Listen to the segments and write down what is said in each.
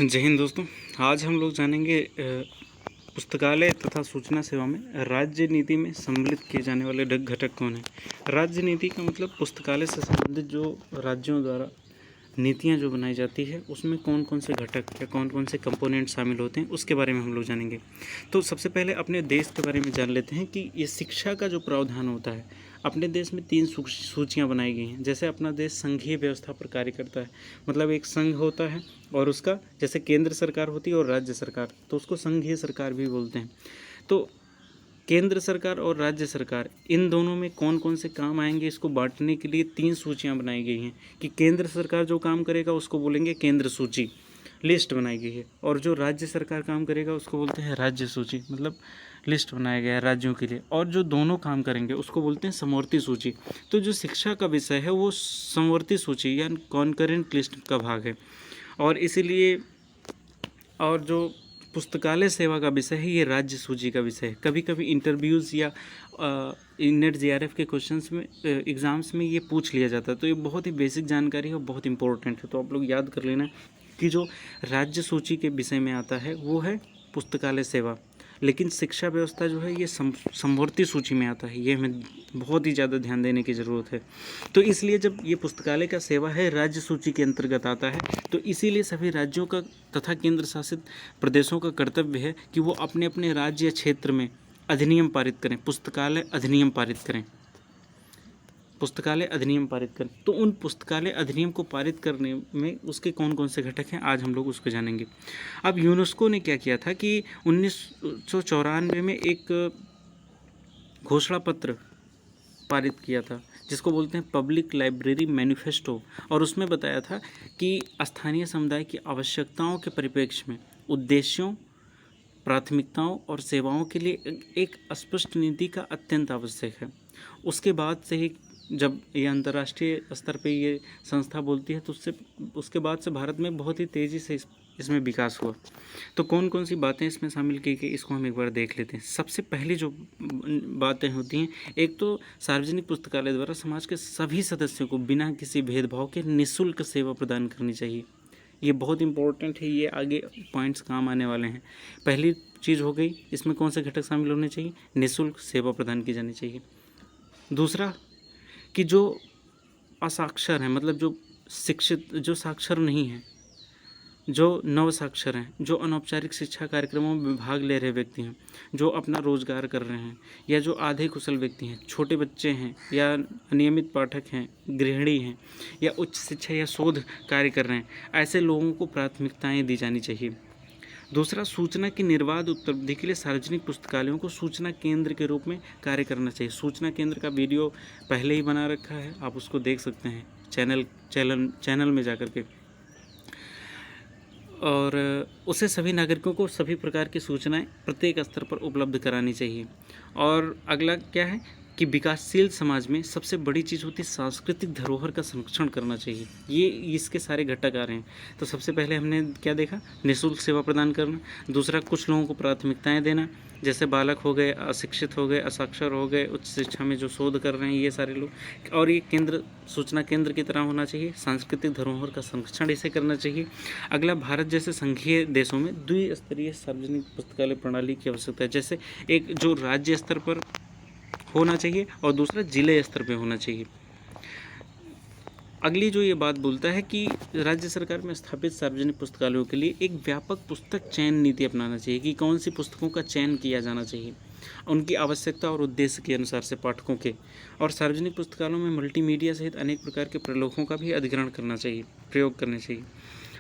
जय हिंद दोस्तों। आज हम लोग जानेंगे पुस्तकालय तथा सूचना सेवा में राज्य नीति में सम्मिलित किए जाने वाले घटक कौन है। राज्य नीति का मतलब पुस्तकालय से संबंधित जो राज्यों द्वारा नीतियां जो बनाई जाती है उसमें कौन कौन से घटक या कौन कौन से कंपोनेंट शामिल होते हैं उसके बारे में हम लोग जानेंगे। तो सबसे पहले अपने देश के बारे में जान लेते हैं कि ये शिक्षा का जो प्रावधान होता है। अपने देश में 3 सूचियाँ बनाई गई हैं। जैसे अपना देश संघीय व्यवस्था पर कार्य करता है, मतलब एक संघ होता है और उसका जैसे केंद्र सरकार होती है और राज्य सरकार, तो उसको संघीय सरकार भी बोलते हैं। तो केंद्र सरकार और राज्य सरकार इन दोनों में कौन कौन से काम आएंगे इसको बांटने के लिए 3 सूचियां बनाई गई हैं कि केंद्र सरकार जो काम करेगा उसको बोलेंगे केंद्र सूची, लिस्ट बनाई गई है, और जो राज्य सरकार काम करेगा उसको बोलते हैं राज्य सूची, मतलब लिस्ट बनाया गया है राज्यों के लिए, और जो दोनों काम करेंगे उसको बोलते हैं समवर्ती सूची। तो जो शिक्षा का विषय है वो समवर्ती सूची या कॉन्करेंट लिस्ट का भाग है, और इसीलिए और जो पुस्तकालय सेवा का विषय है ये राज्य सूची का विषय है। कभी कभी इंटरव्यूज़ या नेट JRF के क्वेश्चंस में एग्ज़ाम्स में ये पूछ लिया जाता है, तो ये बहुत ही बेसिक जानकारी है और बहुत इंपॉर्टेंट है। तो आप लोग याद कर लेना कि जो राज्य सूची के विषय में आता है वो है पुस्तकालय सेवा, लेकिन शिक्षा व्यवस्था जो है ये समवर्ती सूची में आता है। ये हमें बहुत ही ज़्यादा ध्यान देने की ज़रूरत है। तो इसलिए जब ये पुस्तकालय का सेवा है राज्य सूची के अंतर्गत आता है, तो इसीलिए सभी राज्यों का तथा केंद्र शासित प्रदेशों का कर्तव्य है कि वो अपने अपने राज्य या क्षेत्र में अधिनियम पारित करें, पुस्तकालय अधिनियम पारित करें, पुस्तकालय अधिनियम पारित करें। तो उन पुस्तकालय अधिनियम को पारित करने में उसके कौन कौन से घटक हैं आज हम लोग उसको जानेंगे। अब यूनेस्को ने क्या किया था कि 1994 में एक घोषणा पत्र पारित किया था जिसको बोलते हैं पब्लिक लाइब्रेरी मैनिफेस्टो, और उसमें बताया था कि स्थानीय समुदाय की आवश्यकताओं के परिप्रेक्ष्य में उद्देश्यों, प्राथमिकताओं और सेवाओं के लिए एक स्पष्ट नीति का अत्यंत आवश्यक है। उसके बाद से ही जब ये अंतर्राष्ट्रीय स्तर पे ये संस्था बोलती है तो उसके बाद से भारत में बहुत ही तेज़ी से इसमें विकास हुआ। तो कौन कौन सी बातें इसमें शामिल की गई इसको हम एक बार देख लेते हैं। सबसे पहली जो बातें होती हैं, एक तो सार्वजनिक पुस्तकालय द्वारा समाज के सभी सदस्यों को बिना किसी भेदभाव के निःशुल्क सेवा प्रदान करनी चाहिए। ये बहुत इंपॉर्टेंट है, ये आगे पॉइंट्स काम आने वाले हैं। पहली चीज़ हो गई, इसमें कौन से घटक शामिल होने चाहिए, निःशुल्क सेवा प्रदान की जानी चाहिए। दूसरा कि जो असाक्षर हैं, मतलब जो शिक्षित, जो साक्षर नहीं हैं, जो नवसाक्षर हैं, जो अनौपचारिक शिक्षा कार्यक्रमों में भाग ले रहे व्यक्ति हैं, जो अपना रोजगार कर रहे हैं, या जो आधे कुशल व्यक्ति हैं, छोटे बच्चे हैं, या नियमित पाठक हैं, गृहिणी हैं, या उच्च शिक्षा या शोध कार्य कर रहे हैं, ऐसे लोगों को प्राथमिकताएं दी जानी चाहिए। दूसरा, सूचना की निर्बाध उत्पत्ति के लिए सार्वजनिक पुस्तकालयों को सूचना केंद्र के रूप में कार्य करना चाहिए। सूचना केंद्र का वीडियो पहले ही बना रखा है, आप उसको देख सकते हैं चैनल में जाकर के, और उसे सभी नागरिकों को सभी प्रकार की सूचनाएं प्रत्येक स्तर पर उपलब्ध करानी चाहिए। और अगला क्या है कि विकासशील समाज में सबसे बड़ी चीज़ होती है सांस्कृतिक धरोहर का संरक्षण करना चाहिए। ये इसके सारे घटक आ रहे हैं। तो सबसे पहले हमने क्या देखा, निःशुल्क सेवा प्रदान करना। दूसरा, कुछ लोगों को प्राथमिकताएं देना, जैसे बालक हो गए, अशिक्षित हो गए, असाक्षर हो गए, उच्च शिक्षा में जो शोध कर रहे हैं ये सारे लोग। और ये केंद्र सूचना केंद्र की तरह होना चाहिए। सांस्कृतिक धरोहर का संरक्षण इसे करना चाहिए। अगला, भारत जैसे संघीय देशों में द्विस्तरीय सार्वजनिक पुस्तकालय प्रणाली की आवश्यकता है। जैसे एक जो राज्य स्तर पर होना चाहिए और दूसरा जिले स्तर पे होना चाहिए। अगली जो ये बात बोलता है कि राज्य सरकार में स्थापित सार्वजनिक पुस्तकालयों के लिए एक व्यापक पुस्तक चयन नीति अपनाना चाहिए कि कौन सी पुस्तकों का चयन किया जाना चाहिए उनकी आवश्यकता और उद्देश्य के अनुसार से पाठकों के। और सार्वजनिक पुस्तकालयों में मल्टीमीडिया सहित अनेक प्रकार के प्रलोभों का भी अधिग्रहण करना चाहिए, प्रयोग करना चाहिए।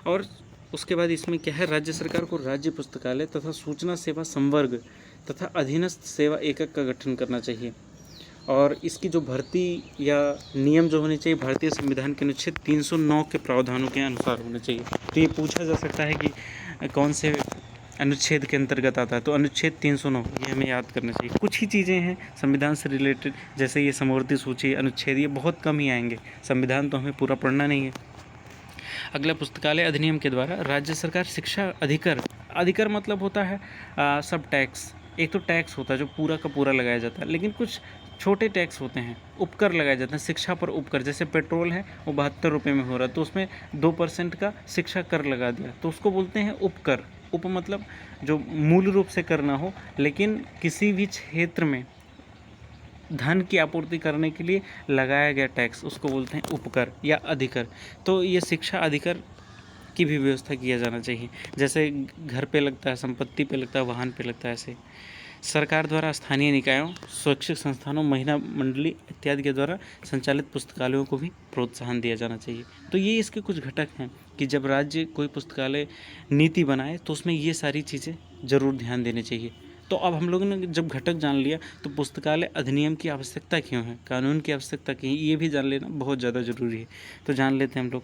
और उसके बाद इसमें क्या है, राज्य सरकार को राज्य पुस्तकालय तथा सूचना सेवा संवर्ग तथा अधीनस्थ सेवा एकक का गठन करना चाहिए। और इसकी जो भर्ती या नियम जो होने चाहिए भारतीय संविधान के अनुच्छेद 309 के प्रावधानों के अनुसार होने चाहिए। तो ये पूछा जा सकता है कि कौन से अनुच्छेद के अंतर्गत आता है, तो अनुच्छेद 309 ये हमें याद करना चाहिए। कुछ ही चीज़ें हैं संविधान से रिलेटेड, जैसे ये समवर्ती सूची, अनुच्छेद, ये बहुत कम ही आएंगे, संविधान तो हमें पूरा पढ़ना नहीं है। अगला, पुस्तकालय अधिनियम के द्वारा राज्य सरकार शिक्षा अधिकर मतलब होता है सब टैक्स। एक तो टैक्स होता है जो पूरा का पूरा लगाया जाता है, लेकिन कुछ छोटे टैक्स होते हैं, उपकर लगाए जाते हैं शिक्षा पर उपकर। जैसे पेट्रोल है वो 72 रुपये में हो रहा है तो उसमें 2% का शिक्षा कर लगा दिया तो उसको बोलते हैं उपकर। उप मतलब जो मूल रूप से कर ना हो लेकिन किसी भी क्षेत्र में धन की आपूर्ति करने के लिए लगाया गया टैक्स उसको बोलते हैं उपकर या अधिकर। तो ये शिक्षा अधिकर की भी व्यवस्था किया जाना चाहिए। जैसे घर पे लगता है, संपत्ति पे लगता है, वाहन पे लगता है। ऐसे सरकार द्वारा स्थानीय निकायों, शैक्षिक संस्थानों, महिला मंडली इत्यादि के द्वारा संचालित पुस्तकालयों को भी प्रोत्साहन दिया जाना चाहिए। तो ये इसके कुछ घटक हैं कि जब राज्य कोई पुस्तकालय नीति बनाए तो उसमें ये सारी चीज़ें ज़रूर ध्यान देनी चाहिए। तो अब हम लोगों ने जब घटक जान लिया तो पुस्तकालय अधिनियम की आवश्यकता क्यों है, कानून की आवश्यकता क्यों है, ये भी जान लेना बहुत ज़्यादा ज़रूरी है। तो जान लेते हैं हम लोग।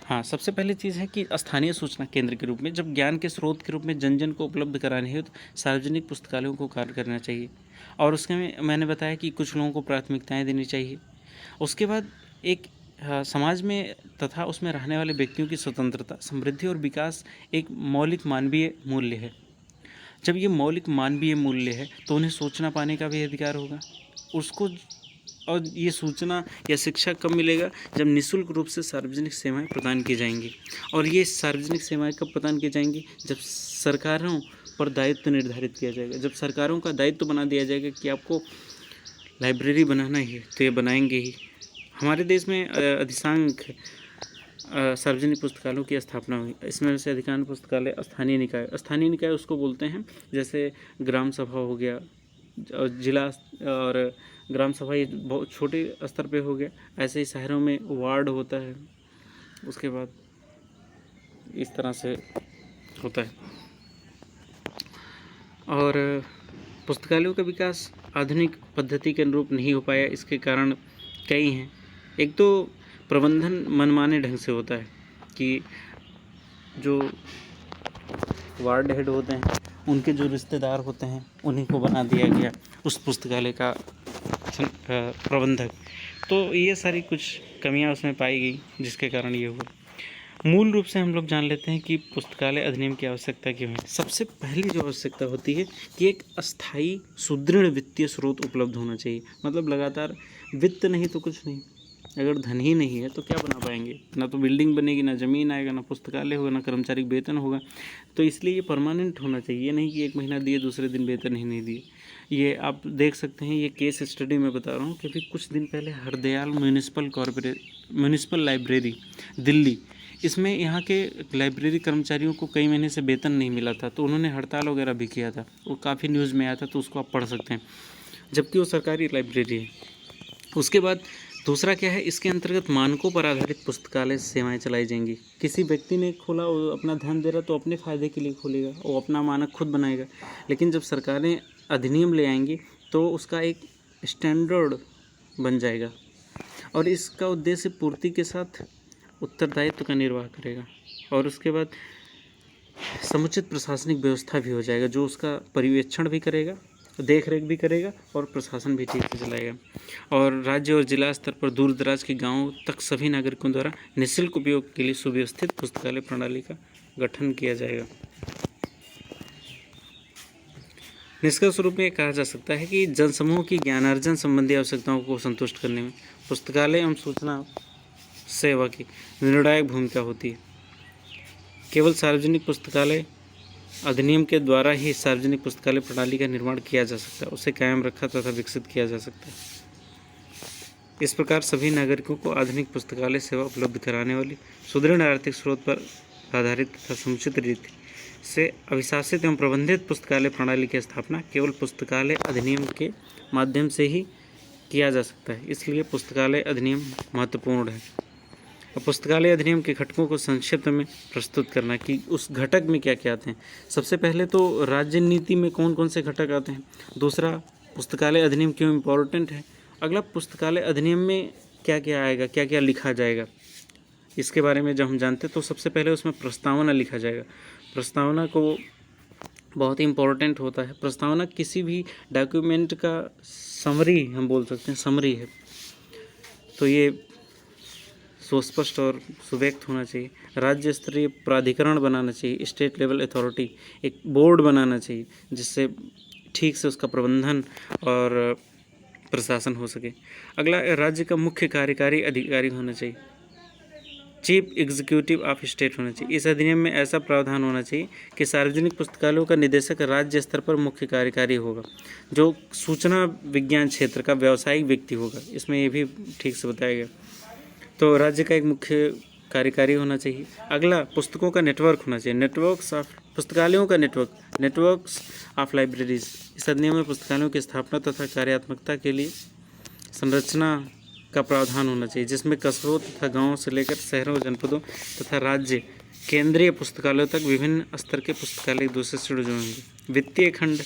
हाँ, सबसे पहली चीज़ है कि स्थानीय सूचना केंद्र के रूप में जब ज्ञान के स्रोत के रूप में जन को उपलब्ध कराने हेतु तो सार्वजनिक पुस्तकालयों को कार्य करना चाहिए। और उसके में मैंने बताया कि कुछ लोगों को प्राथमिकताएं देनी चाहिए। उसके बाद एक समाज में तथा उसमें रहने वाले व्यक्तियों की स्वतंत्रता, समृद्धि और विकास एक मौलिक मानवीय मूल्य है। जब ये मौलिक मानवीय मूल्य है तो उन्हें सूचना पाने का भी अधिकार होगा उसको। और ये सूचना या शिक्षा कब मिलेगा, जब निःशुल्क रूप से सार्वजनिक सेवाएं प्रदान की जाएंगी। और ये सार्वजनिक सेवाएं कब प्रदान की जाएंगी, जब सरकारों पर दायित्व निर्धारित किया जाएगा, जब सरकारों का दायित्व बना दिया जाएगा कि आपको लाइब्रेरी बनाना ही है तो ये बनाएंगे ही। हमारे देश में अधिकांश सार्वजनिक पुस्तकालयों की स्थापना हुई। इसमें से अधिकांश पुस्तकालय स्थानीय निकाय उसको बोलते हैं। जैसे ग्राम सभा हो गया, जिला और ग्राम सभा ये बहुत छोटे स्तर पे हो गया। ऐसे ही शहरों में वार्ड होता है। उसके बाद इस तरह से होता है। और पुस्तकालयों का विकास आधुनिक पद्धति के अनुरूप नहीं हो पाया, इसके कारण कई हैं। एक तो प्रबंधन मनमाने ढंग से होता है कि जो वार्ड हेड होते हैं उनके जो रिश्तेदार होते हैं उन्हीं को बना दिया गया उस पुस्तकालय का प्रबंधक। तो ये सारी कुछ कमियां उसमें पाई गई जिसके कारण ये हुआ। मूल रूप से हम लोग जान लेते हैं कि पुस्तकालय अधिनियम की आवश्यकता क्यों है। सबसे पहली जो आवश्यकता होती है कि एक अस्थायी सुदृढ़ वित्तीय स्रोत उपलब्ध होना चाहिए। मतलब लगातार वित्त नहीं तो कुछ नहीं। अगर धन ही नहीं है तो क्या बना पाएंगे, ना तो बिल्डिंग बनेगी, ना ज़मीन आएगा, ना पुस्तकालय होगा, ना कर्मचारी वेतन होगा। तो इसलिए ये परमानेंट होना चाहिए, नहीं कि एक महीना दिए दूसरे दिन वेतन ही नहीं दिए। ये आप देख सकते हैं, ये केस स्टडी में बता रहा हूँ कि अभी कुछ दिन पहले हरदयाल म्यूनिसिपल लाइब्रेरी दिल्ली, इसमें यहाँ के लाइब्रेरी कर्मचारियों को कई महीने से वेतन नहीं मिला था तो उन्होंने हड़ताल वगैरह भी किया था। वो काफ़ी न्यूज़ में आया था तो उसको आप पढ़ सकते हैं, जबकि वो सरकारी लाइब्रेरी है। उसके बाद दूसरा क्या है, इसके अंतर्गत मानकों पर आधारित पुस्तकालय सेवाएं चलाई जाएंगी। किसी व्यक्ति ने खोला, वो अपना ध्यान दे रहा तो अपने फ़ायदे के लिए खोलेगा, वो अपना मानक खुद बनाएगा। लेकिन जब सरकारें अधिनियम ले आएंगी तो उसका एक स्टैंडर्ड बन जाएगा और इसका उद्देश्य पूर्ति के साथ उत्तरदायित्व का निर्वाह करेगा। और उसके बाद समुचित प्रशासनिक व्यवस्था भी हो जाएगा, जो उसका पर्यवेक्षण भी करेगा, देख रेख भी करेगा और प्रशासन भी ठीक से चलाएगा। और राज्य और जिला स्तर पर दूर दराज के गाँवों तक सभी नागरिकों द्वारा निःशुल्क उपयोग के लिए सुव्यवस्थित पुस्तकालय प्रणाली का गठन किया जाएगा। निष्कर्ष रूप में कहा जा सकता है कि जनसमूह की ज्ञानार्जन संबंधी आवश्यकताओं को संतुष्ट करने में पुस्तकालय एवं सूचना सेवा की निर्णायक भूमिका होती है। केवल सार्वजनिक पुस्तकालय अधिनियम के द्वारा ही सार्वजनिक पुस्तकालय प्रणाली का निर्माण किया जा सकता है, उसे कायम रखा तथा विकसित किया जा सकता है। इस प्रकार सभी नागरिकों को आधुनिक पुस्तकालय सेवा उपलब्ध कराने वाली सुदृढ़ आर्थिक स्रोत पर आधारित तथा समुचित रीति से अभिशासित एवं प्रबंधित पुस्तकालय प्रणाली की स्थापना केवल पुस्तकालय अधिनियम के माध्यम से ही किया जा सकता है। इसलिए पुस्तकालय अधिनियम महत्वपूर्ण है। और पुस्तकालय अधिनियम के घटकों को संक्षिप्त में प्रस्तुत करना कि उस घटक में क्या क्या आते हैं। सबसे पहले तो राज्य नीति में कौन कौन से घटक आते हैं। दूसरा, पुस्तकालय अधिनियम क्यों इम्पोर्टेंट है। अगला, पुस्तकालय अधिनियम में क्या क्या आएगा, क्या क्या लिखा जाएगा, इसके बारे में जब हम जानते हैं तो सबसे पहले उसमें प्रस्तावना लिखा जाएगा। प्रस्तावना को बहुत ही इम्पोर्टेंट होता है। प्रस्तावना किसी भी डॉक्यूमेंट का समरी हम बोल सकते हैं, समरी है। तो ये सुस्पष्ट और सुव्यक्त होना चाहिए। राज्य स्तरीय प्राधिकरण बनाना चाहिए, स्टेट लेवल अथॉरिटी, एक बोर्ड बनाना चाहिए जिससे ठीक से उसका प्रबंधन और प्रशासन हो सके। अगला, राज्य का मुख्य कार्यकारी अधिकारी होना चाहिए, चीफ एग्जीक्यूटिव ऑफ स्टेट होना चाहिए। इस अधिनियम में ऐसा प्रावधान होना चाहिए कि सार्वजनिक पुस्तकालयों का निदेशक राज्य स्तर पर मुख्य कार्यकारी होगा, जो सूचना विज्ञान क्षेत्र का व्यावसायिक व्यक्ति होगा। इसमें ये भी ठीक से बताया गया। तो राज्य का एक मुख्य कार्यकारी होना चाहिए। अगला, पुस्तकों का नेटवर्क होना चाहिए, नेटवर्क्स ऑफ पुस्तकालयों का नेटवर्क्स ऑफ लाइब्रेरीज। इस अधिनियम में पुस्तकालयों की स्थापना तथा कार्यात्मकता के लिए संरचना का प्रावधान होना चाहिए, जिसमें कस्बों तथा गांवों से लेकर शहरों, जनपदों तथा राज्य केंद्रीय पुस्तकालयों तक विभिन्न स्तर के पुस्तकालय एक दूसरे से जुड़े होंगे। वित्तीय खंड,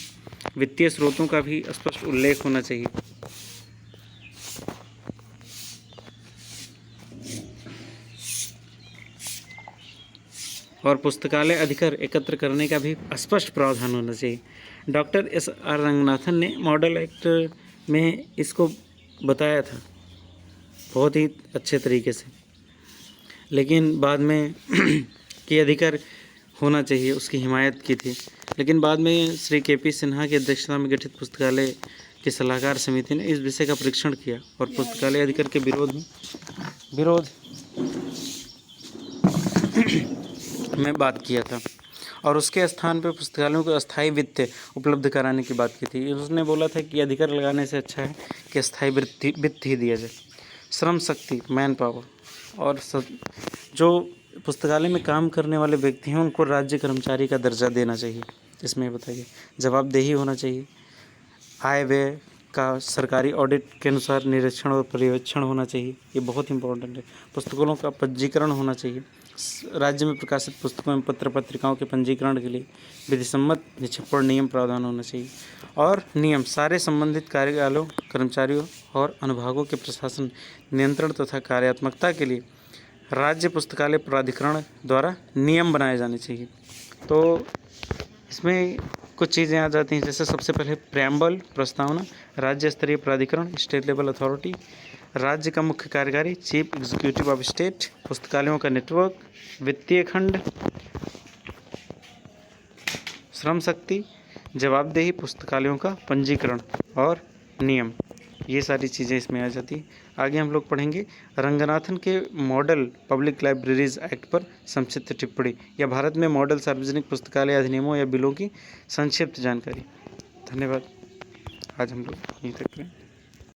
वित्तीय स्रोतों का भी स्पष्ट उल्लेख होना चाहिए। और पुस्तकालय अधिकार एकत्र करने का भी स्पष्ट प्रावधान होना चाहिए। Doctor S.R. रंगनाथन ने मॉडल एक्ट में इसको बताया था बहुत ही अच्छे तरीके से, लेकिन बाद में कि अधिकार होना चाहिए उसकी हिमायत की थी। लेकिन बाद में श्री K.P. सिन्हा की अध्यक्षता में गठित पुस्तकालय की सलाहकार समिति ने इस विषय का परीक्षण किया और पुस्तकालय अधिकार के विरोध में बात किया था और उसके स्थान पर पुस्तकालयों को अस्थायी वित्त उपलब्ध कराने की बात की थी। उसने बोला था कि अधिकार लगाने से अच्छा है कि अस्थायी वित्त ही दिया जाए। श्रम शक्ति, मैन पावर, और जो पुस्तकालय में काम करने वाले व्यक्ति हैं उनको राज्य कर्मचारी का दर्जा देना चाहिए। इसमें बताइए, जवाबदेही होना चाहिए, आय व्यय का सरकारी ऑडिट के अनुसार निरीक्षण और पर्यवेक्षण होना चाहिए, ये बहुत इंपॉर्टेंट है। पुस्तकों का पंजीकरण होना चाहिए, राज्य में प्रकाशित पुस्तकों एवं पत्र पत्रिकाओं के पंजीकरण के लिए विधिसम्मत निष्पक्ष नियम प्रावधान होना चाहिए। और नियम सारे संबंधित कार्यालयों, कर्मचारियों और अनुभागों के प्रशासन, नियंत्रण तथा कार्यात्मकता के लिए राज्य पुस्तकालय प्राधिकरण द्वारा नियम बनाए जाने चाहिए। तो इसमें कुछ चीज़ें आ जाती हैं, जैसे सबसे पहले प्रेम्बल, प्रस्तावना, राज्य स्तरीय प्राधिकरण, स्टेट लेवल अथॉरिटी, राज्य का मुख्य कार्यकारी, चीफ एग्जीक्यूटिव ऑफ स्टेट, पुस्तकालयों का नेटवर्क, वित्तीय खंड, श्रम शक्ति, जवाबदेही, पुस्तकालयों का पंजीकरण और नियम, ये सारी चीज़ें इसमें आ जाती हैं। आगे हम लोग पढ़ेंगे रंगनाथन के मॉडल पब्लिक लाइब्रेरीज एक्ट पर संक्षिप्त टिप्पणी या भारत में मॉडल सार्वजनिक पुस्तकालय अधिनियमों या बिलों की संक्षिप्त जानकारी। धन्यवाद। आज हम लोग यहीं तक करें।